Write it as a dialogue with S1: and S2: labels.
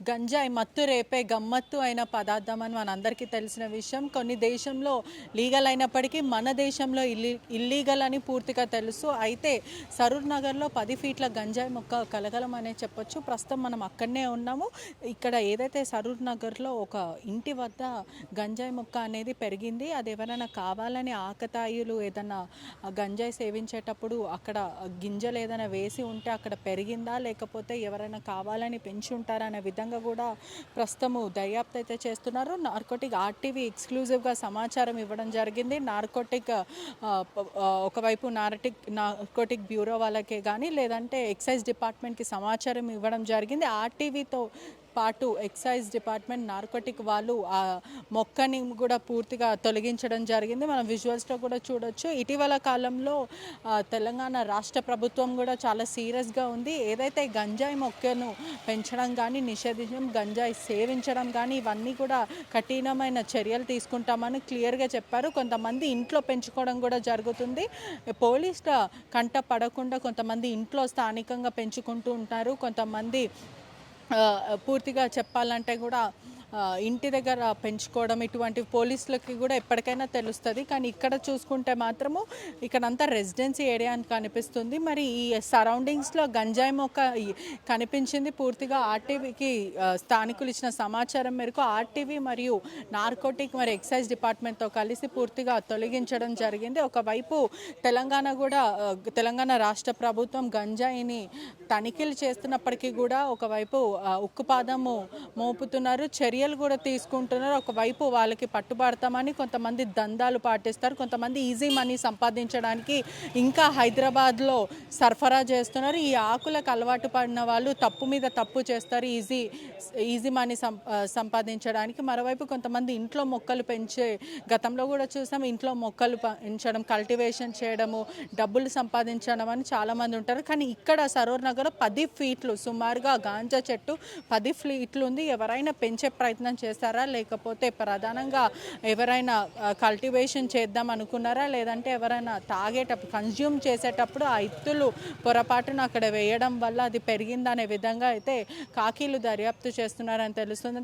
S1: గంజాయి మత్తు రేపే గమ్మత్తు అయిన పదార్థం అని మనందరికీ తెలిసిన విషయం. కొన్ని దేశంలో లీగల్ అయినప్పటికీ మన దేశంలో ఇల్లీగల్ అని పూర్తిగా తెలుసు. అయితే సరూర్ నగర్లో 10 ఫీట్ల గంజాయి మొక్క కలగలం అనే చెప్పొచ్చు. ప్రస్తుతం మనం అక్కడనే ఉన్నాము. ఇక్కడ ఏదైతే సరూర్ నగర్లో ఒక ఇంటి వద్ద గంజాయి మొక్క అనేది పెరిగింది. అది ఎవరైనా కావాలని ఆకతాయిలు ఏదైనా గంజాయి సేవించేటప్పుడు అక్కడ గింజలు ఏదైనా వేసి ఉంటే అక్కడ పెరిగిందా, లేకపోతే ఎవరైనా కావాలని పెంచి ఉంటారా అనే విధంగా కూడా ప్రస్తుతము దర్యాప్తు అయితే చేస్తున్నారు. నార్కోటిక్ ఆర్టీవీ ఎక్స్క్లూజివ్గా సమాచారం ఇవ్వడం జరిగింది. ఒకవైపు నార్కోటిక్ బ్యూరో వాళ్ళకే కానీ లేదంటే ఎక్సైజ్ డిపార్ట్మెంట్కి సమాచారం ఇవ్వడం జరిగింది. ఆర్టీవీతో పాటు ఎక్సైజ్ డిపార్ట్మెంట్ నార్కోటిక్ వాళ్ళు ఆ మొక్కని కూడా పూర్తిగా తొలగించడం జరిగింది. మనం విజువల్స్లో కూడా చూడొచ్చు. ఇటీవల కాలంలో తెలంగాణ రాష్ట్ర ప్రభుత్వం కూడా చాలా సీరియస్గా ఉంది. ఏదైతే గంజాయి మొక్కను పెంచడం కానీ నిషేధించడం, గంజాయి సేవించడం కానీ ఇవన్నీ కూడా కఠినమైన చర్యలు తీసుకుంటామని క్లియర్గా చెప్పారు. కొంతమంది ఇంట్లో పెంచుకోవడం కూడా జరుగుతుంది. పోలీసుల కంట పడకుండా కొంతమంది ఇంట్లో స్థానికంగా పెంచుకుంటూ ఉంటారు. కొంతమంది పూర్తిగా చెప్పాలంటే కూడా ఇంటి దగ్గర పెంచుకోవడం ఇటువంటి పోలీసులకి కూడా ఎప్పటికైనా తెలుస్తుంది. కానీ ఇక్కడ చూసుకుంటే మాత్రము ఇక్కడంతా రెసిడెన్సీ ఏరియా అని కనిపిస్తుంది. మరి ఈ సరౌండింగ్స్లో గంజాయి మొక్క కనిపించింది. పూర్తిగా ఆర్టీవీకి స్థానికులు ఇచ్చిన సమాచారం మేరకు ఆర్టీవీ మరియు నార్కోటిక్ మరి ఎక్సైజ్ డిపార్ట్మెంట్తో కలిసి పూర్తిగా తొలగించడం జరిగింది. ఒకవైపు తెలంగాణ రాష్ట్ర ప్రభుత్వం గంజాయిని తనిఖీలు చేస్తున్నప్పటికీ కూడా ఒకవైపు ఉక్కుపాదము మోపుతున్నారు, చర్యలు కూడా తీసుకుంటున్నారు. ఒకవైపు వాళ్ళకి పట్టుబడతామని కొంతమంది దందాలు పాటిస్తారు, కొంతమంది ఈజీ మనీ సంపాదించడానికి ఇంకా హైదరాబాద్లో సరఫరా చేస్తున్నారు. ఈ ఆకులకు అలవాటు పడిన వాళ్ళు తప్పు మీద తప్పు చేస్తారు ఈజీ మనీ సంపాదించడానికి. మరోవైపు కొంతమంది ఇంట్లో మొక్కలు పెంచే గతంలో కూడా చూసాం. ఇంట్లో మొక్కలు పెంచడం, కల్టివేషన్ చేయడము, డబ్బులు సంపాదించడం అని చాలామంది ఉంటారు. కానీ ఇక్కడ సరూర్ నగర్ 10 ఫీట్లు సుమారుగా గాంజా చెట్టు 10 ఫీట్లు ఉంది. ఎవరైనా పెంచే ప్రయత్నం చేస్తారా, లేకపోతే ప్రధానంగా ఎవరైనా కల్టివేషన్ చేద్దాం అనుకున్నారా, లేదంటే ఎవరైనా తాగేటప్పుడు కన్జ్యూమ్ చేసేటప్పుడు ఆ ఇత్తులు పొరపాటున అక్కడ వేయడం వల్ల అది పెరిగిందనే విధంగా అయితే కాకీలు దర్యాప్తు చేస్తున్నారని తెలుస్తుంది.